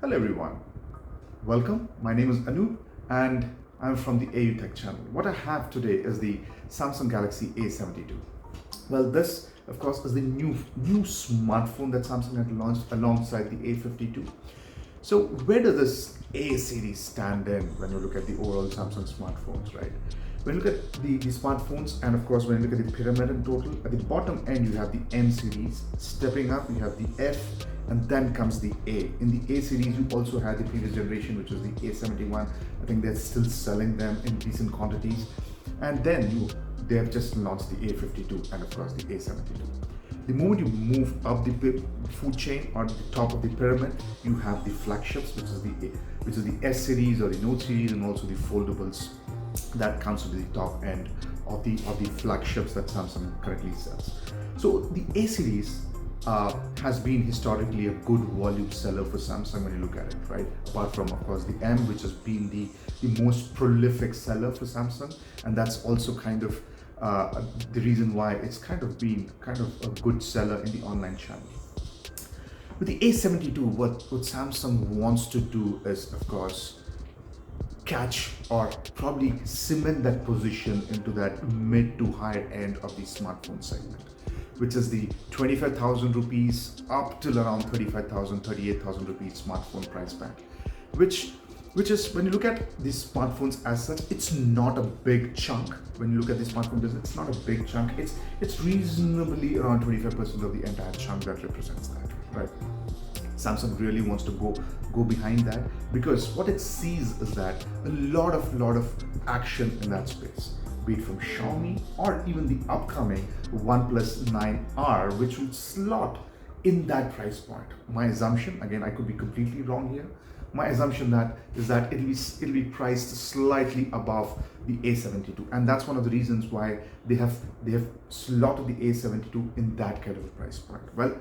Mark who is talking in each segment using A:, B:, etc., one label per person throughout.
A: Hello everyone, welcome. My name is Anu and I'm from the AU Tech channel. What I have today is the Samsung Galaxy A72. Well, this of course is the new smartphone that Samsung had launched alongside the A52. So where does this A series stand in when you look at the overall Samsung smartphones, right? When you look at the smartphones, and of course when you look at the pyramid in total, at the bottom end you have the M series, stepping up you have the F, and then comes the A. In the A series you also had the previous generation, which was the A71. I think they're still selling them in decent quantities. And then they have just launched the A52 and of course the A72. The moment you move up the food chain or the top of the pyramid, you have the flagships, which is the S series or the Note series, and also the foldables that comes to the top end of the flagships that Samsung currently sells. So the A series has been historically a good volume seller for Samsung when you look at it, right? Apart from of course the M, which has been the most prolific seller for Samsung, and that's also kind of the reason why it's kind of been a good seller in the online channel. With the A72, what Samsung wants to do is of course catch or probably cement that position into that mid to higher end of the smartphone segment, which is the 25,000 rupees up till around 35,000, 38,000 rupees smartphone price band, which is, when you look at these smartphones as such, it's not a big chunk. When you look at the smartphone business, it's not a big chunk. It's reasonably around 25% of the entire chunk that represents that, right? Samsung really wants to go behind that, because what it sees is that a lot of action in that space, be it from Xiaomi or even the upcoming OnePlus 9R, which will slot in that price point. My assumption, again, I could be completely wrong here, my assumption is that it'll be priced slightly above the A72, and that's one of the reasons why they have slotted the A72 in that kind of a price point. Well,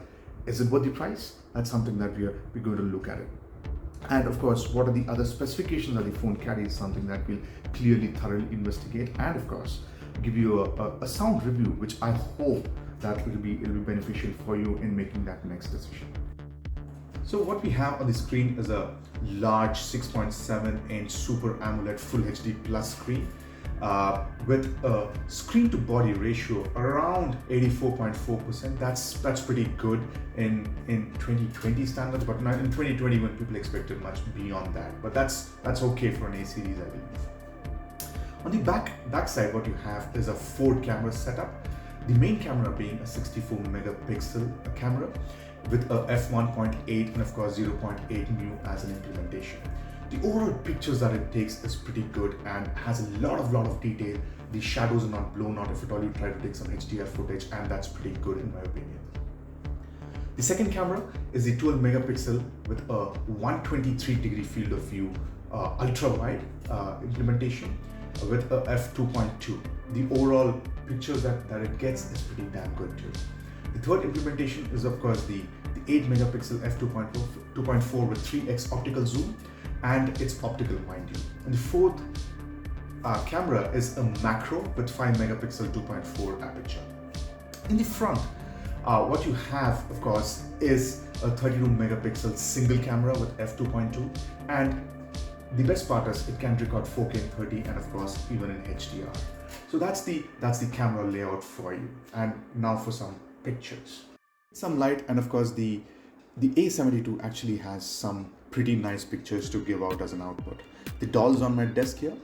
A: is it worth the price? That's something that we're going to look at it. And of course, what are the other specifications that the phone carries, something that we'll clearly thoroughly investigate, and of course give you a sound review, which I hope that it'll be beneficial for you in making that next decision. So what we have on the screen is a large 6.7-inch Super AMOLED Full HD Plus screen with a screen to body ratio around 84.4%. That's pretty good in 2020 standards, but not in 2020 when people expected much beyond that. But that's okay for an A series, I believe. On the back side, what you have is a 4-camera setup. The main camera being a 64 megapixel camera with a f1.8 and of course 0.8 new as an implementation. The overall pictures that it takes is pretty good and has a lot of detail. The shadows are not blown out if at all you try to take some HDR footage, and that's pretty good in my opinion. The second camera is the 12 megapixel with a 123 degree field of view ultra wide implementation with a f2.2. The overall pictures that it gets is pretty damn good too. The third implementation is of course the 8 megapixel f2.4 with 3x optical zoom, and it's optical, mind you. And the fourth camera is a macro with 5 megapixel 2.4 aperture. In the front, what you have of course is a 32 megapixel single camera with f2.2, and the best part is it can record 4K in 30 and of course even in HDR. So that's the camera layout for you. And now for some pictures. Some light, and of course the A72 actually has some pretty nice pictures to give out as an output. The dolls on my desk here,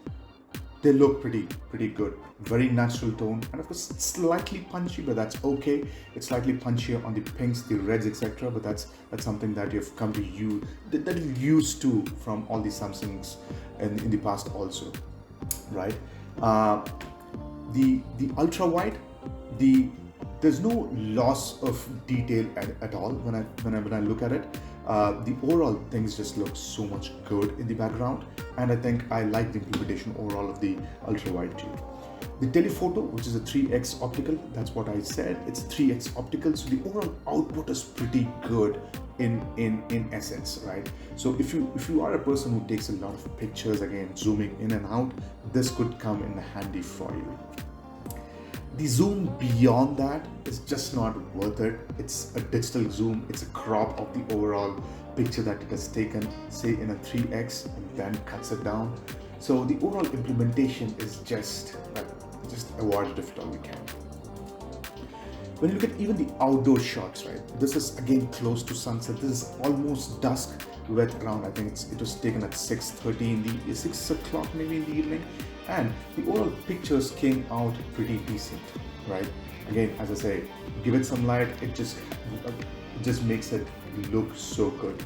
A: they look pretty good. Very natural tone, and of course it's slightly punchy, but that's okay. It's slightly punchier on the pinks, the reds, etc. But that's something that you've come to use, that you're used to from all the Samsungs in the past also, right? The ultra wide, there's no loss of detail at all when I look at it. The overall things just look so much good in the background, and I think I like the implementation overall of the ultra wide too. The telephoto, which is a 3x optical, that's what I said, it's 3x optical, so the overall output is pretty good in essence, right? So if you are a person who takes a lot of pictures, again zooming in and out, this could come in handy for you. The zoom beyond that is just not worth it. It's a digital zoom, it's a crop of the overall picture that it has taken, say in a 3x, and then cuts it down. So the overall implementation is just avoided if at all we can. When you look at even the outdoor shots, right? This is again close to sunset. This is almost dusk with around, I think it was taken at 6:30 in the 6 o'clock maybe in the evening, and the overall pictures came out pretty decent, right? Again, as I say, give it some light, it just makes it look so good.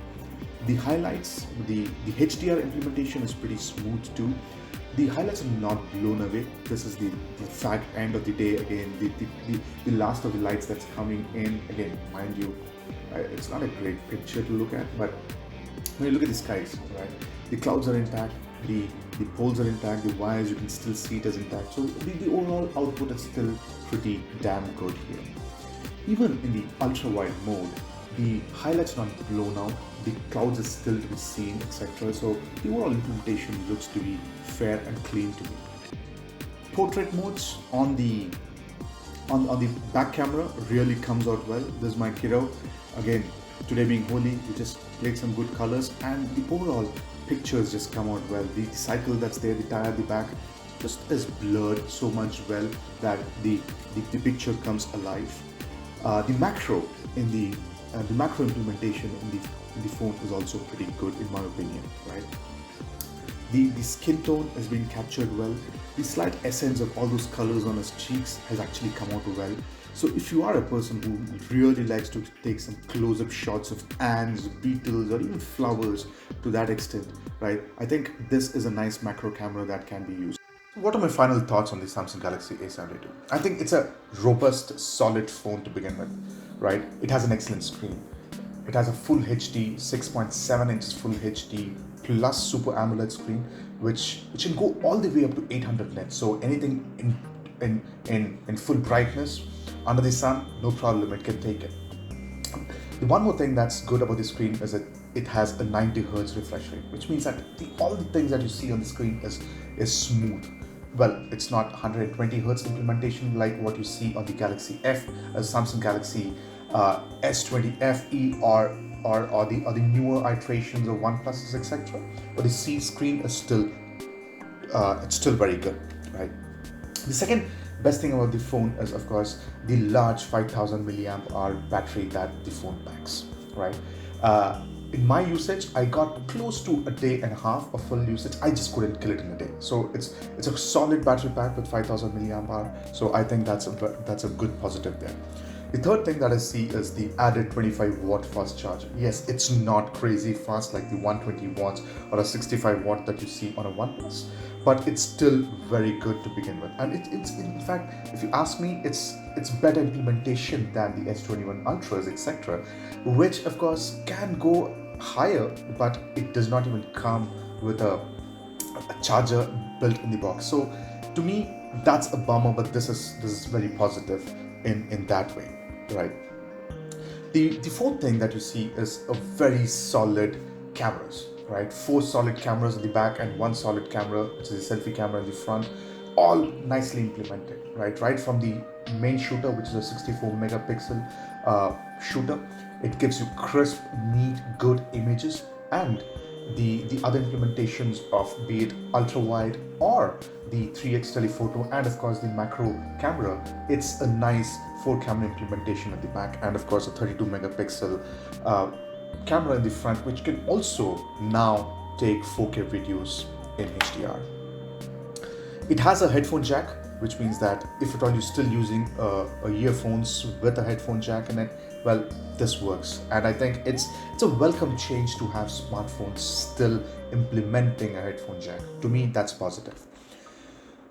A: The highlights, the HDR implementation is pretty smooth too. The highlights are not blown away. This is the fag end of the day. Again, the last of the lights that's coming in. Again, mind you, it's not a great picture to look at, but when you look at the skies, right, the clouds are intact, the poles are intact, the wires, you can still see it as intact. So the overall output is still pretty damn good here. Even in the ultra wide mode, the highlights are not blown out, the clouds are still to be seen, etc. So the overall implementation looks to be fair and clean to me. Portrait modes on the back camera really comes out well. This is my kiddo. Again, today being Holi, we just played some good colors, and the overall pictures just come out well. The cycle that's there, the tire at the back, just is blurred so much well that the picture comes alive. The macro implementation in the phone is also pretty good in my opinion, right? The skin tone has been captured well. The slight essence of all those colors on his cheeks has actually come out well. So if you are a person who really likes to take some close-up shots of ants, beetles, or even flowers to that extent, right, I think this is a nice macro camera that can be used. What are my final thoughts on the Samsung Galaxy A72? I think it's a robust, solid phone to begin with, right? It has an excellent screen. It has a full HD, 6.7 inches full HD plus Super AMOLED screen, which can go all the way up to 800 nits. So anything in full brightness under the sun, no problem, it can take it. The one more thing that's good about the screen is that it has a 90 Hz refresh rate, which means that all the things that you see on the screen is smooth. Well, it's not 120 Hz implementation like what you see on the Galaxy F, Samsung Galaxy S20 FE or the newer iterations of OnePlus, etc. But the C screen is still it's still very good, right? The second best thing about the phone is, of course, the large 5000 milliamp hour battery that the phone packs, right? In my usage, I got close to a day and a half of full usage. I just couldn't kill it in a day. So it's a solid battery pack with 5000 milliamp hour. So I think that's a good positive there. The third thing that I see is the added 25 watt fast charger. Yes, it's not crazy fast like the 120 watts or a 65 watt that you see on a OnePlus, but it's still very good to begin with. And it's in fact, if you ask me, it's better implementation than the S21 Ultras, etc., which of course can go higher, but it does not even come with a charger built in the box. So to me, that's a bummer, but this is very positive in that way, right? The fourth thing that you see is a very solid cameras, right? 4 solid cameras at the back and 1 solid camera, which is a selfie camera in the front, all nicely implemented, right? Right from the main shooter, which is a 64 megapixel shooter, it gives you crisp, neat, good images, and the other implementations of be it ultra wide or the 3x telephoto and of course the macro camera, it's a nice 4 camera implementation at the back, and of course a 32 megapixel camera in the front, which can also now take 4K videos in HDR. It has a headphone jack, which means that if at all you're still using earphones with a headphone jack in it, well, this works. And I think it's a welcome change to have smartphones still implementing a headphone jack. To me, that's positive.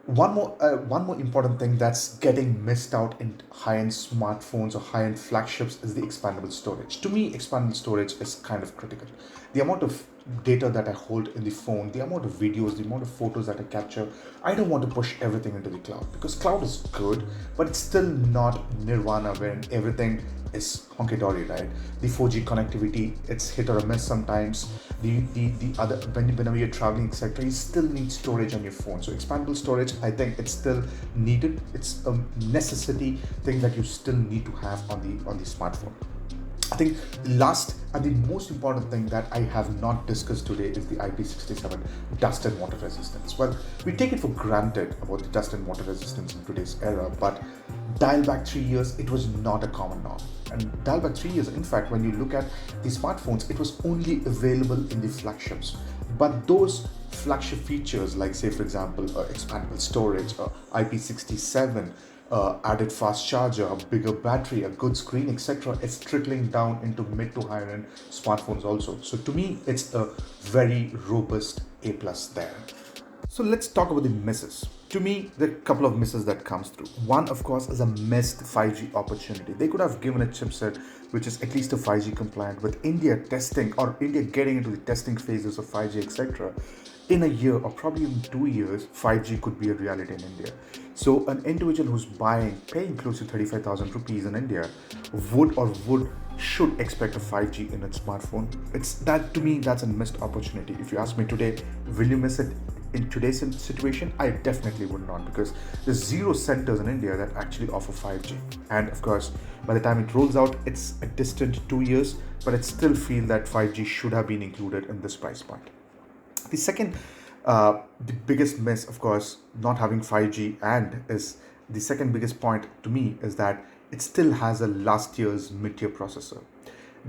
A: One more important thing that's getting missed out in high-end smartphones or high-end flagships is the expandable storage. To me, expandable storage is kind of critical. The amount of data that I hold in the phone, the amount of videos, the amount of photos that I capture, I don't want to push everything into the cloud, because cloud is good, but it's still not nirvana when everything is honky-dory, right? The 4G connectivity, it's hit or a miss sometimes. The other, whenever you're traveling, etc., you still need storage on your phone. So expandable storage, I think it's still needed. It's a necessity thing that you still need to have on the smartphone. I think the last and the most important thing that I have not discussed today is the IP67 dust and water resistance. Well, we take it for granted about the dust and water resistance in today's era, but dial back 3 years, it was not a common norm. And dial back 3 years, in fact, when you look at the smartphones, it was only available in the flagships. But those flagship features, like say for example, expandable storage, IP67, added fast charger, a bigger battery, a good screen, etc., it's trickling down into mid to higher end smartphones also. So to me, it's a very robust A plus there. So let's talk about the misses. To me, there are a couple of misses that comes through. One, of course, is a missed 5G opportunity. They could have given a chipset which is at least a 5G compliant, with India testing or India getting into the testing phases of 5G, etc. In a year or probably in 2 years, 5G could be a reality in India. So an individual who's paying close to 35,000 rupees in India should expect a 5G in its smartphone. To me, that's a missed opportunity. If you ask me today, will you miss it? In today's situation, I definitely would not, because there's 0 centers in India that actually offer 5G. And of course, by the time it rolls out, it's a distant 2 years, but I still feel that 5G should have been included in this price point. The second, the biggest miss, of course, not having 5G, and is the second biggest point to me, is that it still has a last year's mid-tier processor.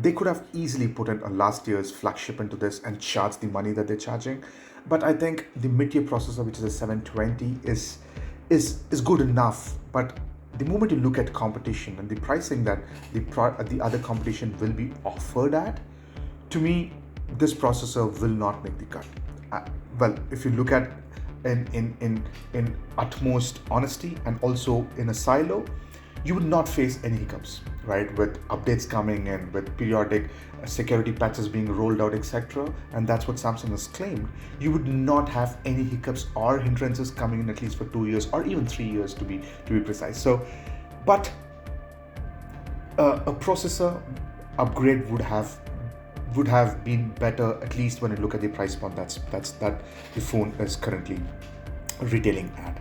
A: They could have easily put in a last year's flagship into this and charge the money that they're charging. But I think the mid-tier processor, which is a 720, is good enough. But the moment you look at competition and the pricing that the other competition will be offered at, to me, this processor will not make the cut. Well, if you look at in utmost honesty and also in a silo, you would not face any hiccups, right? With updates coming in, with periodic security patches being rolled out, etc. And that's what Samsung has claimed. You would not have any hiccups or hindrances coming in at least for 2 years or even 3 years to be precise. So, but a processor upgrade would have been better, at least when you look at the price point that the phone is currently retailing at.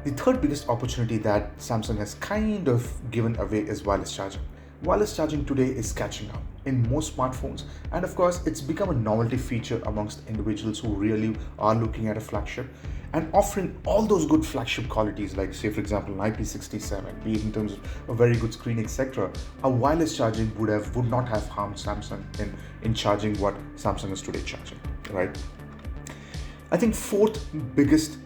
A: The third biggest opportunity that Samsung has kind of given away is wireless charging. Wireless charging today is catching up in most smartphones, and of course, it's become a novelty feature amongst individuals who really are looking at a flagship and offering all those good flagship qualities, like say for example, an IP67, be it in terms of a very good screen, etc. A wireless charging would not have harmed Samsung in charging what Samsung is today charging, right? I think fourth biggest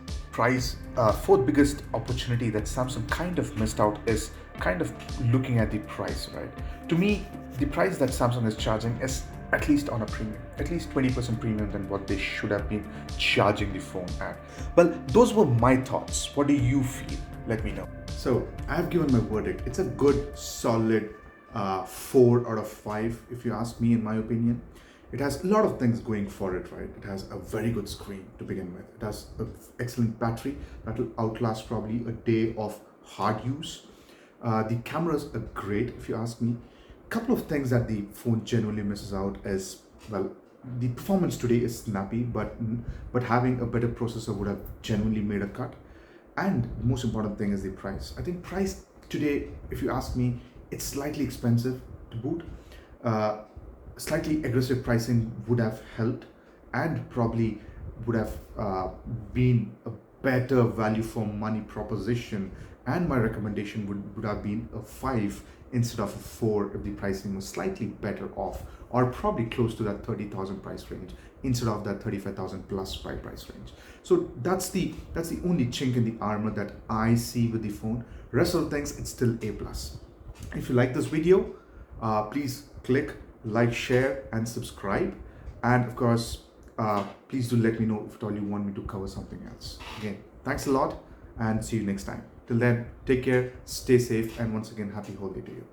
A: opportunity that Samsung kind of missed out is kind of looking at the price, right? To me, the price that Samsung is charging is at least on a premium, at least 20% premium than what they should have been charging the phone at. Well, those were my thoughts. What do you feel? Let me know. So I have given my verdict. It's a good, solid 4 out of 5, if you ask me, in my opinion. It has a lot of things going for it, right? It has a very good screen to begin with. It has an excellent battery that will outlast probably a day of hard use. The cameras are great, if you ask me. A couple of things that the phone genuinely misses out is, well, the performance today is snappy, but having a better processor would have genuinely made a cut. And the most important thing is the price. I think price today, if you ask me, it's slightly expensive to boot. Slightly aggressive pricing would have helped, and probably would have been a better value for money proposition, and my recommendation would have been a 5 instead of a 4 if the pricing was slightly better off, or probably close to that 30,000 price range instead of that 35,000 plus price range. So that's the only chink in the armor that I see with the phone. Rest of the things, it's still A plus. If you like this video, please click like, share, and subscribe. And of course, please do let me know if at all you want me to cover something else. Again, thanks a lot, and see you next time. Till then, take care, stay safe, and once again, happy holiday to you.